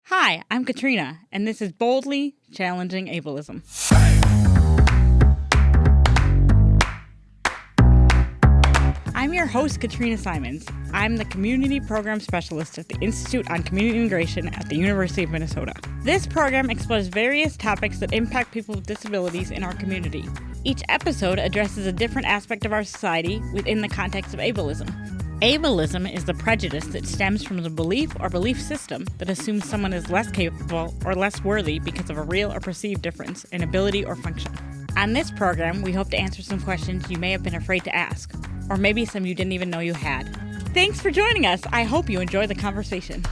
Hi, I'm Katrina, and this is Boldly Challenging Ableism. I'm your host, Katrina Simons. I'm the Community Program Specialist at the Institute on Community Integration at the University of Minnesota. This program explores various topics that impact people with disabilities in our community. Each episode addresses a different aspect of our society within the context of ableism. Ableism is the prejudice that stems from the belief or belief system that assumes someone is less capable or less worthy because of a real or perceived difference in ability or function. On this program, we hope to answer some questions you may have been afraid to ask, or maybe some you didn't even know you had. Thanks for joining us. I hope you enjoy the conversation.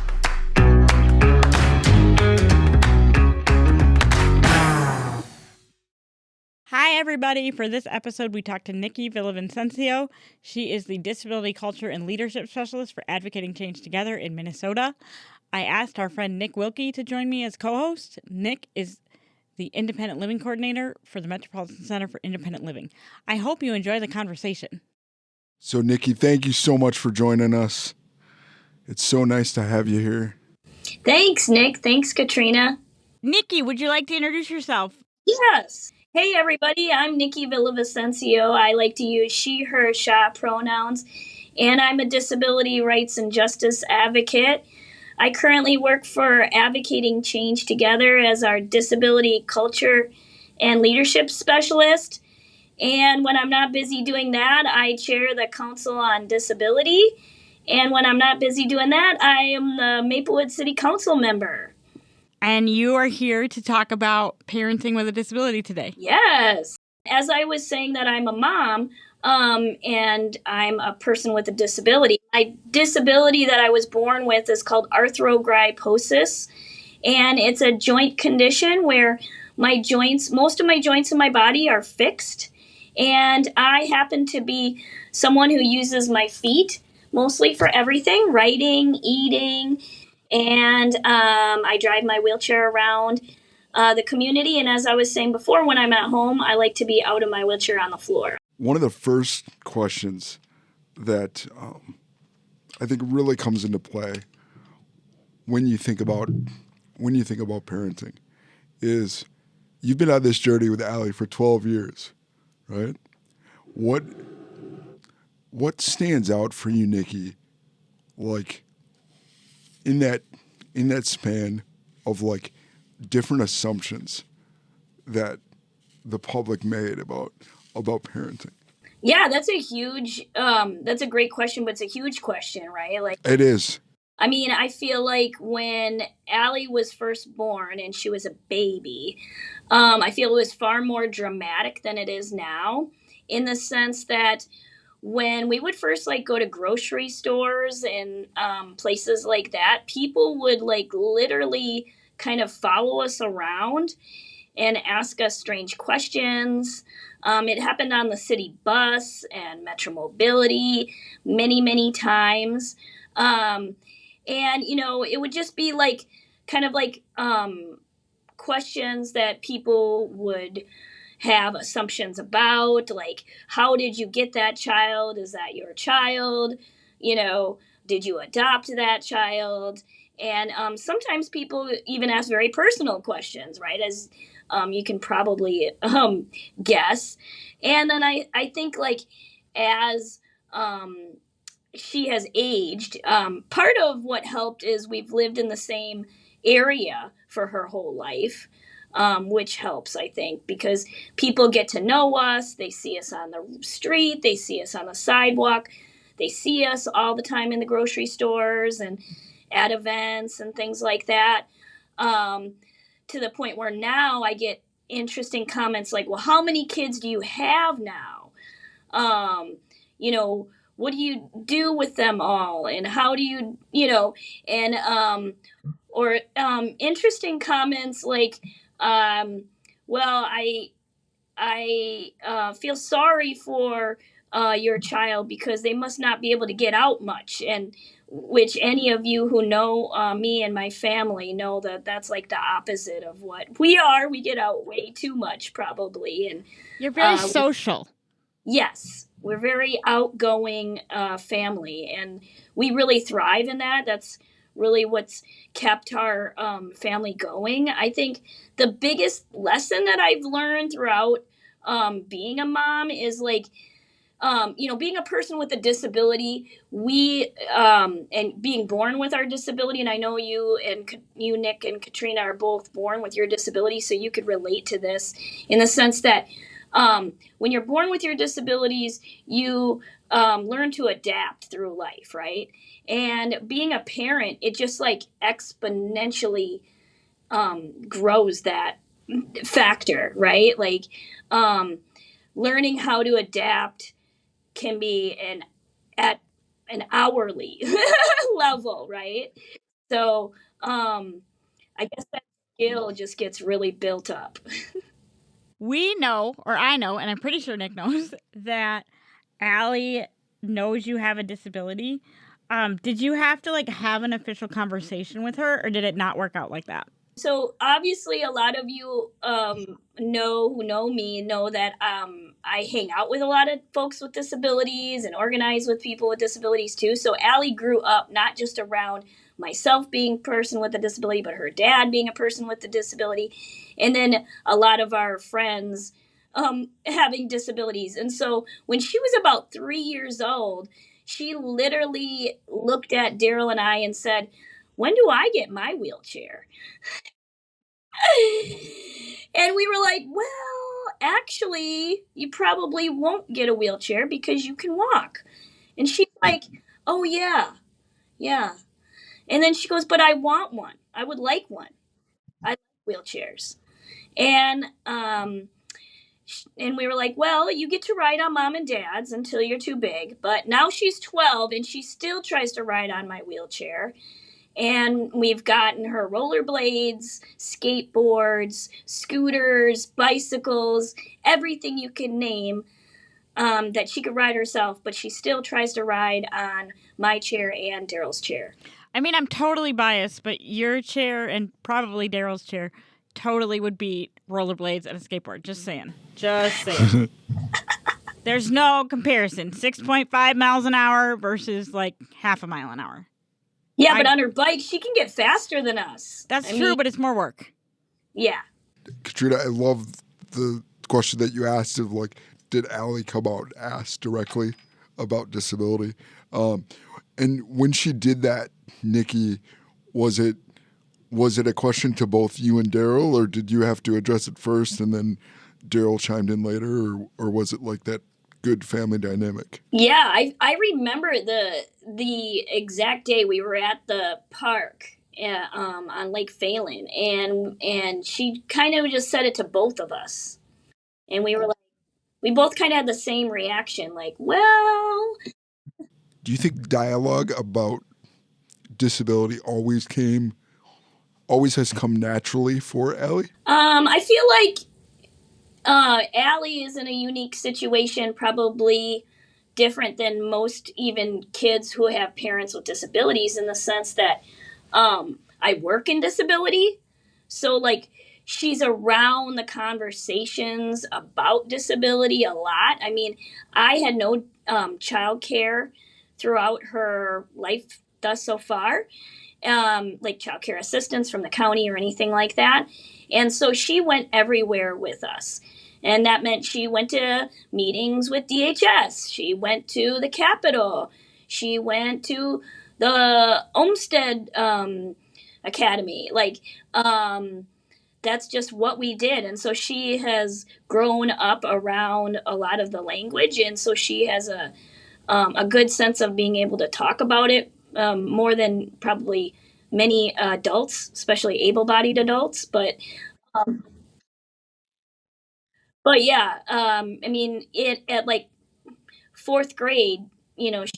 Hi, everybody. For this episode, we talked to Nikki Villavicencio. She is the Disability Culture and Leadership Specialist for Advocating Change Together in Minnesota. I asked our friend Nick Wilke to join me as co-host. Nick is the Independent Living Coordinator for the Metropolitan Center for Independent Living. I hope you enjoy the conversation. So, Nikki, thank you so much for joining us. It's so nice to have you here. Thanks, Nick. Thanks, Katrina. Nikki, would you like to introduce yourself? Yes. Hey, everybody. I'm Nikki Villavicencio. I like to use she, her, sha pronouns, and I'm a disability rights and justice advocate. I currently work for Advocating Change Together as our Disability Culture and Leadership Specialist. And when I'm not busy doing that, I chair the Council on Disability. And when I'm not busy doing that, I am the Maplewood City Council member. And you are here to talk about parenting with a disability today. Yes. As I was saying that I'm a mom, and I'm a person with a disability. My disability that I was born with is called arthrogryposis. And it's a joint condition where most of my joints in my body are fixed. And I happen to be someone who uses my feet mostly for everything, writing, eating, and I drive my wheelchair around the community. And as I was saying before, when I'm at home, I like to be out of my wheelchair on the floor. One of the first questions that I think really comes into play when you think about parenting is you've been on this journey with Allie for 12 years, right? What stands out for you, Nikki, like in that span of like different assumptions that the public made about parenting? Yeah, that's a great question, but it's a huge question, right? Like, it is. I mean, I feel like when Allie was first born and she was a baby, I feel it was far more dramatic than it is now, in the sense that when we would first go to grocery stores and places like that, people would literally kind of follow us around and ask us strange questions. It happened on the city bus and Metro Mobility many, many times. And, it would just be questions that people would have assumptions about, like, how did you get that child? Is that your child? Did you adopt that child? And sometimes people even ask very personal questions, right? As you can probably guess. And then I think as she has aged, part of what helped is we've lived in the same area for her whole life. Which helps, I think, because people get to know us. They see us on the street. They see us on the sidewalk. They see us all the time in the grocery stores and at events and things like that, to the point where now I get interesting comments like, well, how many kids do you have now? What do you do with them all? And how do you, or interesting comments like, well, I feel sorry for your child because they must not be able to get out much, and which any of you who know me and my family know that that's the opposite of what we are. We get out way too much, probably, and you're very social. Yes, we're very outgoing family, and we really thrive in that. That's really what's kept our family going. I think the biggest lesson that I've learned throughout being a mom is like, being a person with a disability, we and being born with our disability, and I know you, Nick, and Katrina are both born with your disability, so you could relate to this in the sense that when you're born with your disabilities, you learn to adapt through life, right? And being a parent, it just like exponentially grows that factor, right? Like learning how to adapt can be at an hourly level, right? So I guess that skill just gets really built up. We know, or I know, and I'm pretty sure Nick knows, that Allie knows you have a disability. Did you have to like have an official conversation with her, or did it not work out like that? So obviously, a lot of you who know me know that I hang out with a lot of folks with disabilities and organize with people with disabilities too. So Allie grew up not just around myself being a person with a disability, but her dad being a person with a disability, and then a lot of our friends having disabilities. And so when she was about 3 years old, she literally looked at Daryl and I and said, "When do I get my wheelchair?" And we were like, "Well, actually, you probably won't get a wheelchair because you can walk." And she's like, "Oh, yeah, yeah." And then she goes, "But I want one. I would like one. I like wheelchairs." And and we were like, "Well, you get to ride on mom and dad's until you're too big." But now she's 12 and she still tries to ride on my wheelchair. And we've gotten her rollerblades, skateboards, scooters, bicycles, everything you can name that she could ride herself, but she still tries to ride on my chair and Daryl's chair. I mean, I'm totally biased, but your chair and probably Daryl's chair totally would beat rollerblades and a skateboard. Just saying. Just saying. There's no comparison. 6.5 miles an hour versus like half a mile an hour. Yeah, but on her bike, she can get faster than us. That's true, but it's more work. Yeah. Katrina, I love the question that you asked of like, did Allie come out and ask directly about disability? And when she did that, Nikki, was it a question to both you and Daryl, or did you have to address it first and then Daryl chimed in later, or was it like that good family dynamic? Yeah, I remember the exact day we were at the park on Lake Phelan, and she kind of just said it to both of us, and we were like, we both kind of had the same reaction, like, well. Do you think dialogue about disability always has come naturally for Allie? I feel like Allie is in a unique situation, probably different than most even kids who have parents with disabilities, in the sense that I work in disability. So like she's around the conversations about disability a lot. I mean, I had no child care throughout her life thus so far, like child care assistance from the county or anything like that. And so she went everywhere with us. And that meant she went to meetings with DHS. She went to the Capitol. She went to the Olmsted Academy. Like, that's just what we did. And so she has grown up around a lot of the language. And so she has a good sense of being able to talk about it more than probably many adults, especially able-bodied adults. But yeah, I mean, at like fourth grade,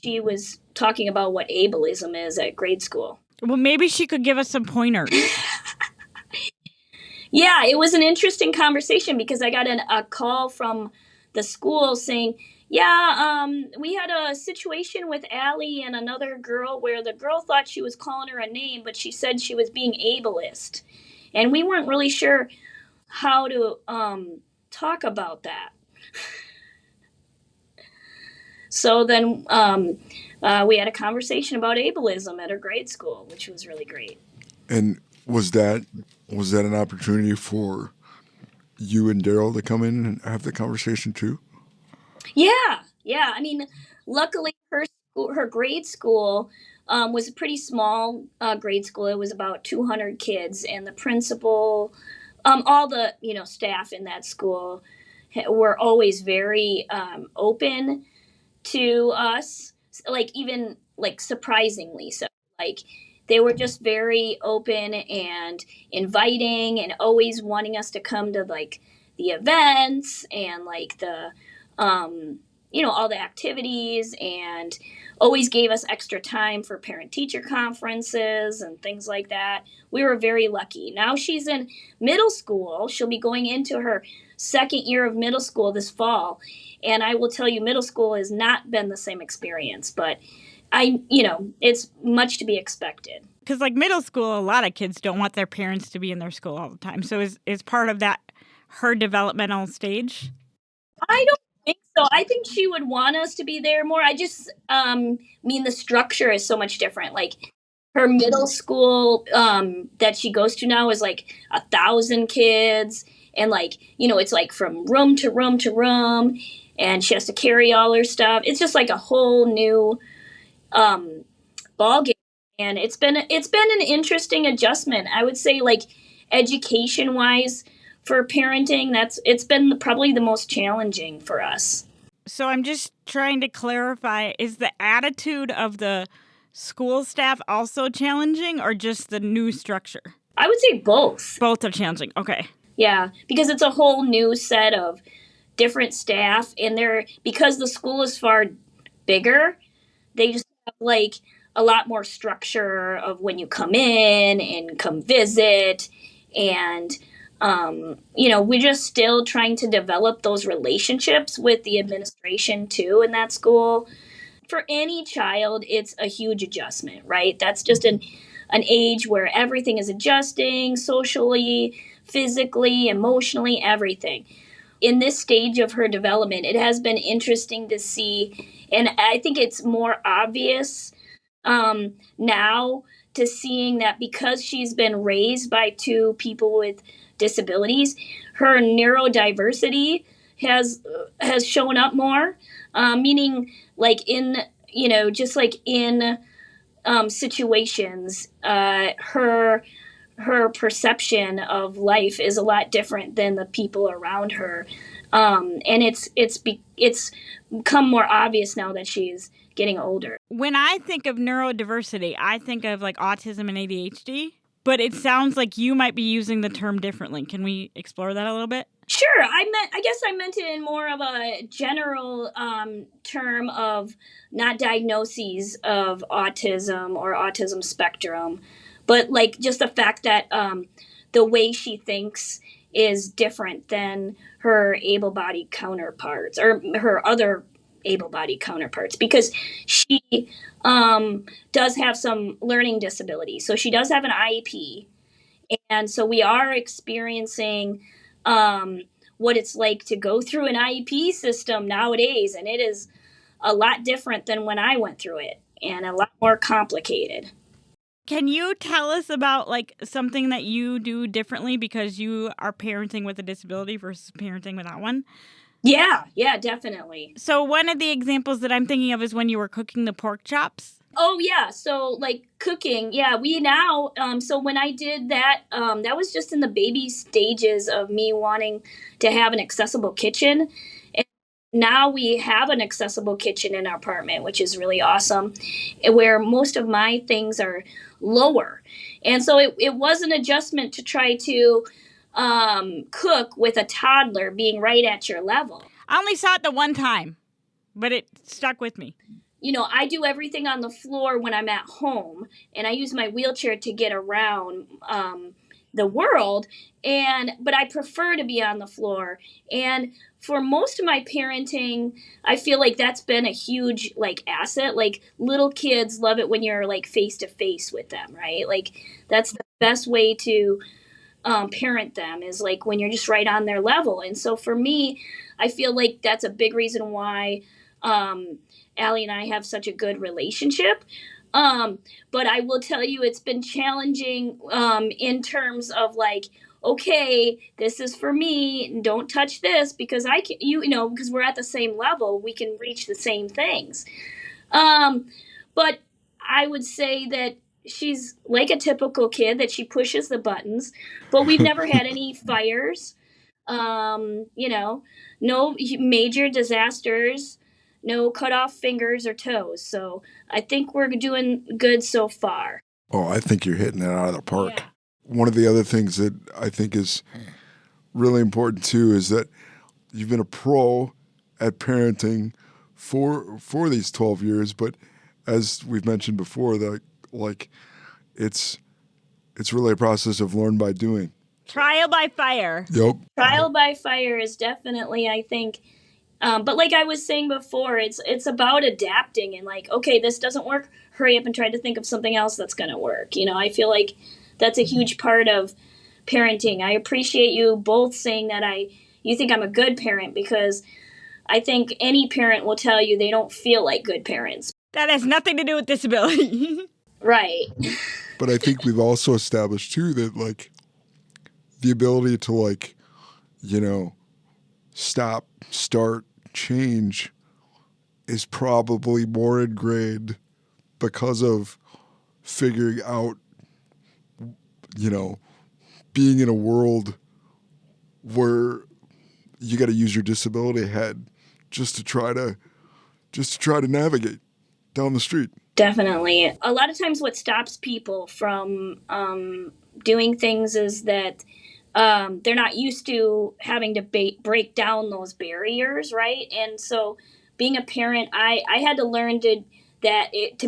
she was talking about what ableism is at grade school. Well, maybe she could give us some pointers. Yeah, it was an interesting conversation because I got a call from the school saying, yeah, we had a situation with Allie and another girl where the girl thought she was calling her a name, but she said she was being ableist. And we weren't really sure how to talk about that. So then we had a conversation about ableism at her grade school, which was really great. And was that an opportunity for you and Daryl to come in and have the conversation too? Yeah. I mean, luckily her grade school was a pretty small grade school. It was about 200 kids, and the principal, all the staff in that school were always very open to us, like even like surprisingly so. Like they were just very open and inviting, and always wanting us to come to like the events and like the all the activities, and always gave us extra time for parent teacher conferences and things like that. We were very lucky. Now she's in middle school. She'll be going into her second year of middle school this fall. And I will tell you, middle school has not been the same experience, but it's much to be expected. Because like middle school, a lot of kids don't want their parents to be in their school all the time. So is part of that her developmental stage? I don't think so. I think she would want us to be there more. I just mean the structure is so much different. Like her middle school that she goes to now is like 1,000 kids, and like it's like from room to room to room, and she has to carry all her stuff. It's just like a whole new ball game, and it's been an interesting adjustment. I would say, like, education wise for parenting, it's been probably the most challenging for us. So I'm just trying to clarify, is the attitude of the school staff also challenging, or just the new structure? I would say both. Both are challenging. Okay. Yeah, because it's a whole new set of different staff, and because the school is far bigger, they just have like a lot more structure of when you come in and come visit, and we're just still trying to develop those relationships with the administration too in that school. For any child, it's a huge adjustment, right? That's just an age where everything is adjusting socially, physically, emotionally, everything. In this stage of her development, it has been interesting to see, and I think it's more obvious now to seeing that because she's been raised by two people with disabilities, her neurodiversity has shown up more, meaning like in just like in situations, her perception of life is a lot different than the people around her, and it's become more obvious now that she's getting older. When I think of neurodiversity, I think of like autism and ADHD, but it sounds like you might be using the term differently. Can we explore that a little bit? Sure. I guess I meant it in more of a general term of not diagnoses of autism or autism spectrum, but like just the fact that the way she thinks is different than her able-bodied counterparts or her other able-bodied counterparts, because she does have some learning disabilities. So she does have an IEP. And so we are experiencing what it's like to go through an IEP system nowadays. And it is a lot different than when I went through it, and a lot more complicated. Can you tell us about like something that you do differently because you are parenting with a disability versus parenting without one? Yeah, definitely. So one of the examples that I'm thinking of is when you were cooking the pork chops. Oh, yeah. So, like, cooking. Yeah, we now, so when I did that, that was just in the baby stages of me wanting to have an accessible kitchen. And now we have an accessible kitchen in our apartment, which is really awesome, where most of my things are lower. And so it was an adjustment to try to cook with a toddler being right at your level. I only saw it the one time, but it stuck with me. I do everything on the floor when I'm at home, and I use my wheelchair to get around the world, but I prefer to be on the floor. And for most of my parenting, I feel like that's been a huge like asset. Like little kids love it when you're like face to face with them, right? Like that's the best way to parent them, is like when you're just right on their level. And so for me, I feel like that's a big reason why Allie and I have such a good relationship. But I will tell you, it's been challenging in terms of like, okay, this is for me. Don't touch this because I can, because we're at the same level, we can reach the same things. But I would say that she's like a typical kid, that she pushes the buttons, but we've never had any fires. No major disasters, no cut off fingers or toes. So I think we're doing good so far. Oh, I think you're hitting it out of the park. Yeah. One of the other things that I think is really important too is that you've been a pro at parenting for these 12 years, but as we've mentioned before, that like it's really a process of learn by doing. Trial by fire. Yep. Trial by fire is definitely, I think, but like I was saying before, it's about adapting and like, okay, this doesn't work. Hurry up and try to think of something else that's going to work. I feel like that's a huge part of parenting. I appreciate you both saying that you think I'm a good parent, because I think any parent will tell you they don't feel like good parents. That has nothing to do with disability. Right. But I think we've also established too that like the ability to like, stop, start, change is probably more ingrained because of figuring out, being in a world where you got to use your disability head just to try to navigate down the street. Definitely. A lot of times what stops people from doing things is that they're not used to having to break down those barriers, right? And so being a parent, I had to learn to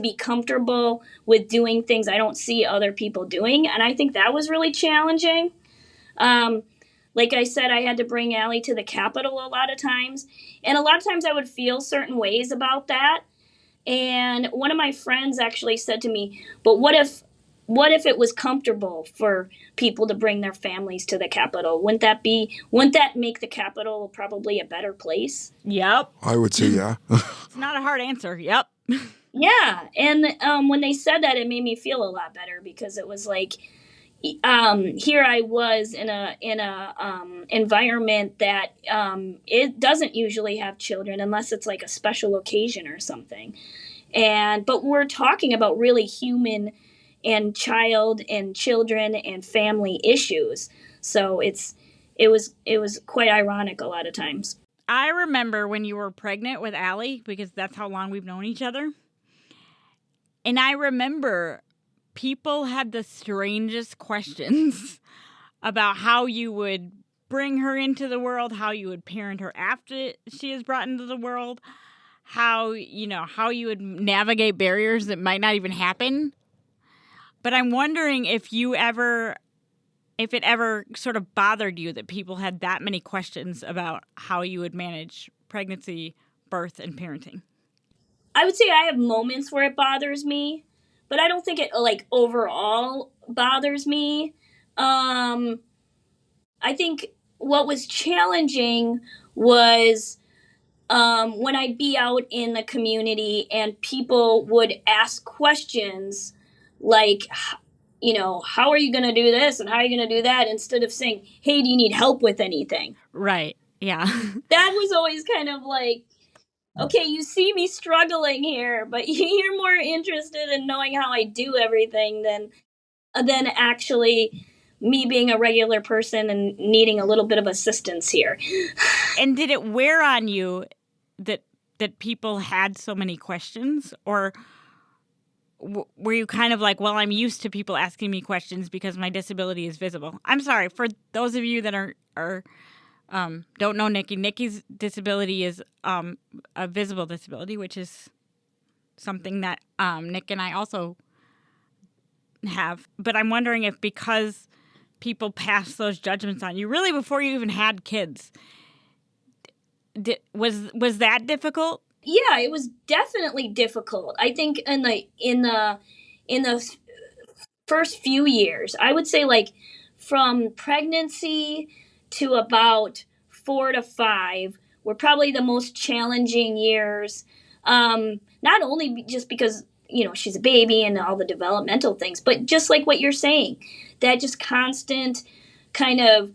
be comfortable with doing things I don't see other people doing. And I think that was really challenging. Like I said, I had to bring Allie to the Capitol a lot of times. And a lot of times I would feel certain ways about that. And one of my friends actually said to me, but what if it was comfortable for people to bring their families to the Capitol? Wouldn't that make the Capitol probably a better place? Yep. I would say yeah. It's not a hard answer. Yep. Yeah. And when they said that, it made me feel a lot better, because it was like, here I was in a environment that it doesn't usually have children unless it's like a special occasion or something. But we're talking about really human and child and children and family issues. So it was quite ironic a lot of times. I remember when you were pregnant with Allie, because that's how long we've known each other. And I remember people had the strangest questions about how you would bring her into the world, how you would parent her after she is brought into the world, how you would navigate barriers that might not even happen. But I'm wondering if it ever sort of bothered you that people had that many questions about how you would manage pregnancy, birth, and parenting. I would say I have moments where it bothers me, but I don't think it like overall bothers me. I think what was challenging was when I'd be out in the community and people would ask questions like, how are you going to do this and how are you going to do that, instead of saying, hey, do you need help with anything? Right. Yeah. That was always kind of like, okay, you see me struggling here, but you're more interested in knowing how I do everything than actually me being a regular person and needing a little bit of assistance here. And did it wear on you that people had so many questions, or were you kind of like, well, I'm used to people asking me questions because my disability is visible? I'm sorry, for those of you that are don't know Nikki. Nikki's disability is a visible disability, which is something that Nick and I also have. But I'm wondering if, because people pass those judgments on you really before you even had kids, was that difficult? Yeah, it was definitely difficult. I think in the first few years, I would say like from pregnancy to about 4 to 5 were probably the most challenging years. Not only just because, she's a baby and all the developmental things, but just like what you're saying, that just constant kind of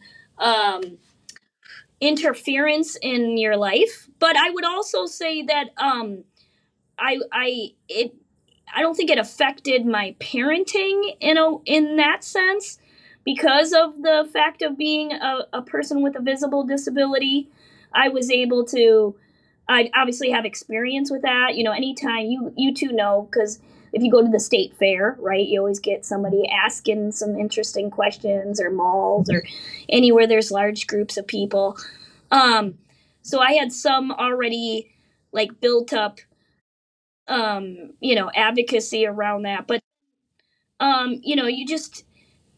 interference in your life. But I would also say that I don't think it affected my parenting in that sense, because of the fact of being a person with a visible disability. I was able to, I obviously have experience with that. Anytime you two know, because if you go to the state fair, right, you always get somebody asking some interesting questions, or malls, or anywhere there's large groups of people. So I had some already like built up, advocacy around that. But, you just,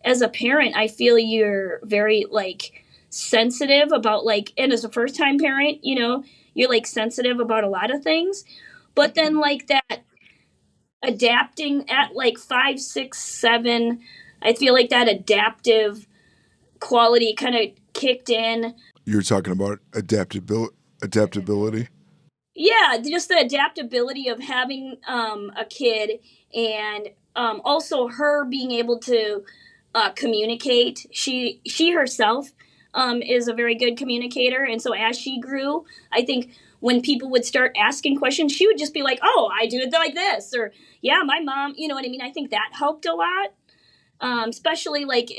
as a parent, I feel you're very like sensitive about like, and as a first time parent, you're like sensitive about a lot of things. But then like that adapting at like 5, 6, 7, I feel like that adaptive quality kind of kicked in. You're talking about adaptability? Yeah, just the adaptability of having a kid, and also her being able to communicate. She herself is a very good communicator, and so as she grew, I think when people would start asking questions, she would just be like, "Oh, I do it like this," or "Yeah, my mom," you know what I mean? I think that helped a lot, especially like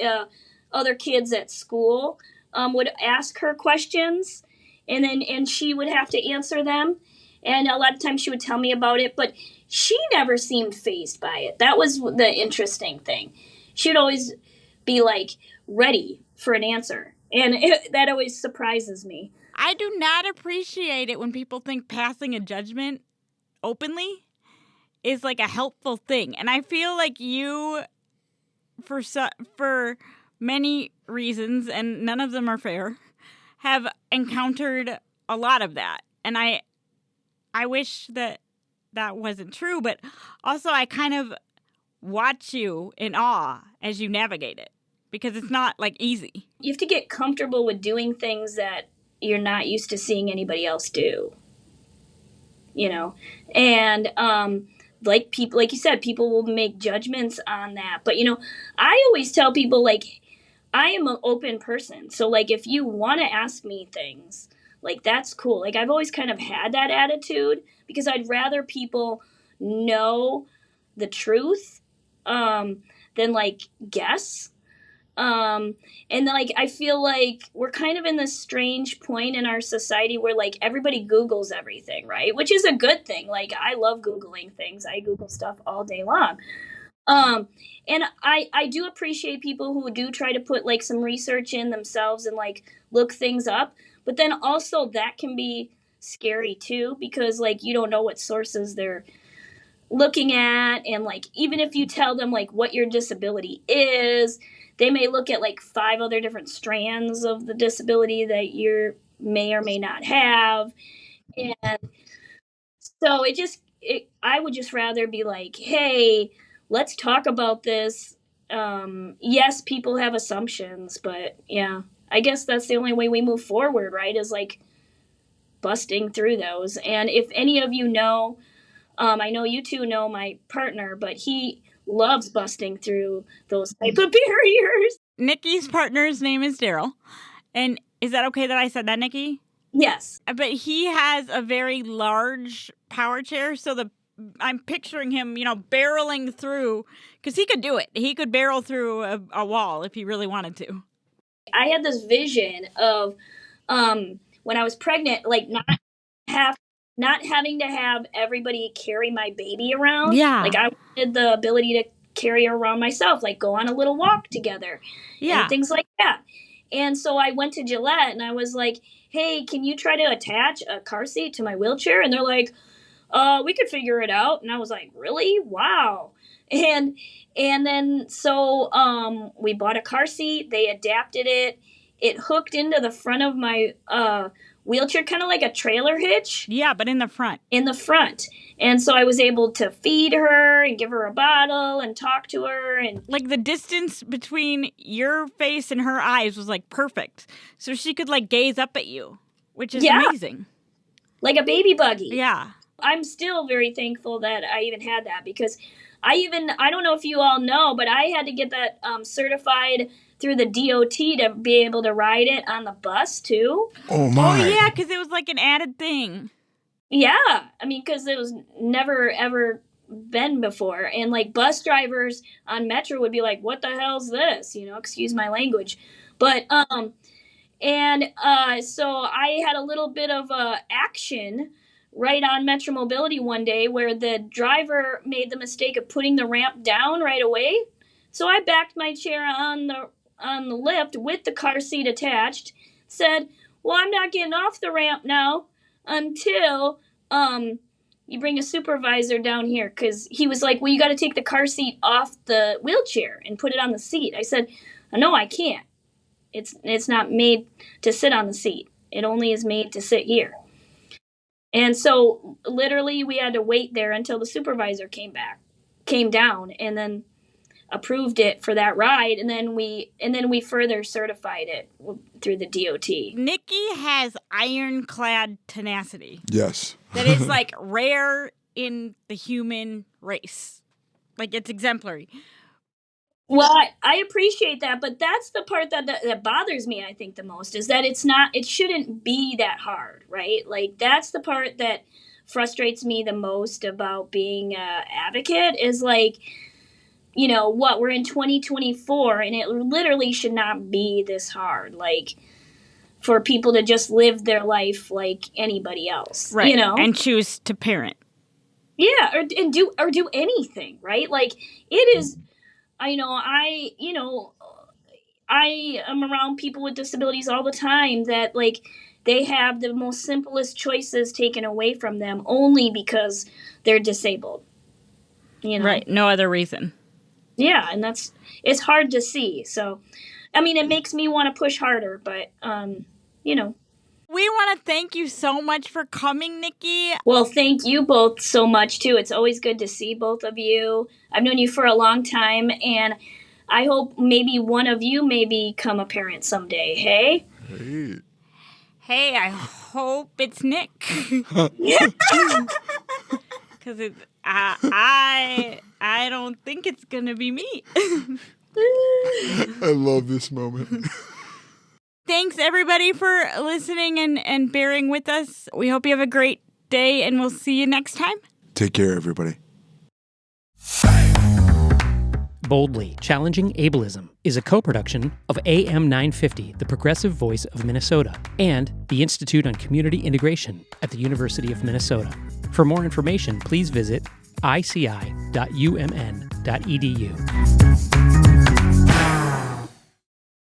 other kids at school would ask her questions, and she would have to answer them. And a lot of times she would tell me about it, but she never seemed fazed by it. That was the interesting thing. She would always be like ready for an answer. And that always surprises me. I do not appreciate it when people think passing a judgment openly is like a helpful thing. And I feel like you, for many reasons, and none of them are fair, have encountered a lot of that. And I wish that wasn't true, but also I kind of watch you in awe as you navigate it, because it's not like easy. You have to get comfortable with doing things that you're not used to seeing anybody else do, and like people, like you said, people will make judgments on that. But, I always tell people, like, I am an open person. So like, if you want to ask me things, like, that's cool. Like, I've always kind of had that attitude, because I'd rather people know the truth than like guess. And then like, I feel like we're kind of in this strange point in our society where like everybody Googles everything, right? Which is a good thing. Like, I love Googling things. I Google stuff all day long. And I do appreciate people who do try to put like some research in themselves and like look things up. But then also that can be scary too, because like you don't know what sources they're looking at. And like, even if you tell them like what your disability is, they may look at like 5 other different strands of the disability that you may or may not have. And so I would just rather be like, hey, let's talk about this. Yes, people have assumptions, but yeah, I guess that's the only way we move forward, right? Is like busting through those. And if any of you know, I know you two know my partner, but he loves busting through those type of barriers. Nikki's partner's name is Daryl. And is that okay that I said that, Nikki? Yes. But he has a very large power chair, so I'm picturing him, barreling through, because he could do it. He could barrel through a wall if he really wanted to. I had this vision of when I was pregnant, like not having to have everybody carry my baby around. Yeah. Like, I wanted the ability to carry her around myself, like go on a little walk together. Yeah. And things like that. And so I went to Gillette and I was like, hey, can you try to attach a car seat to my wheelchair? And they're like, we could figure it out. And I was like, really? Wow. And then so we bought a car seat. They adapted it. It hooked into the front of my wheelchair, kind of like a trailer hitch. Yeah, but in the front. In the front. And so I was able to feed her and give her a bottle and talk to her. And like, the distance between your face and her eyes was like perfect. So she could like gaze up at you. which is Yeah. amazing. Like a baby buggy. Yeah. I'm still very thankful that I even had that, because I don't know if you all know, but I had to get that certified through the DOT to be able to ride it on the bus too. Oh my! Oh yeah, because it was like an added thing. Yeah, I mean, because it was never ever been before, and like bus drivers on Metro would be like, "What the hell's this?" Excuse my language, but so I had a little bit of action right on Metro Mobility one day where the driver made the mistake of putting the ramp down right away. So I backed my chair on the lift with the car seat attached, said, "Well, I'm not getting off the ramp now until you bring a supervisor down here," because he was like, "Well, you got to take the car seat off the wheelchair and put it on the seat." I said, "No, I can't. It's not made to sit on the seat. It only is made to sit here." And so literally we had to wait there until the supervisor came down, and then approved it for that ride, and then we further certified it through the DOT. Nikki has ironclad tenacity. Yes. That is like rare in the human race. Like, it's exemplary. Well, I appreciate that, but that's the part that bothers me, I think, the most, is that it shouldn't be that hard, right? Like, that's the part that frustrates me the most about being an advocate, is like, we're in 2024, and it literally should not be this hard, like, for people to just live their life like anybody else, Right. And choose to parent. Yeah, and do anything, right? Like, it is... I am around people with disabilities all the time that, like, they have the most simplest choices taken away from them only because they're disabled. Right. No other reason. Yeah, and it's hard to see. So, I mean, it makes me want to push harder, but, We want to thank you so much for coming, Nikki. Well, thank you both so much, too. It's always good to see both of you. I've known you for a long time, and I hope maybe one of you may become a parent someday, hey? Hey, I hope it's Nick. Because I don't think it's going to be me. I love this moment. Thanks, everybody, for listening and bearing with us. We hope you have a great day, and we'll see you next time. Take care, everybody. Boldly Challenging Ableism is a co-production of AM 950, the progressive voice of Minnesota, and the Institute on Community Integration at the University of Minnesota. For more information, please visit ici.umn.edu.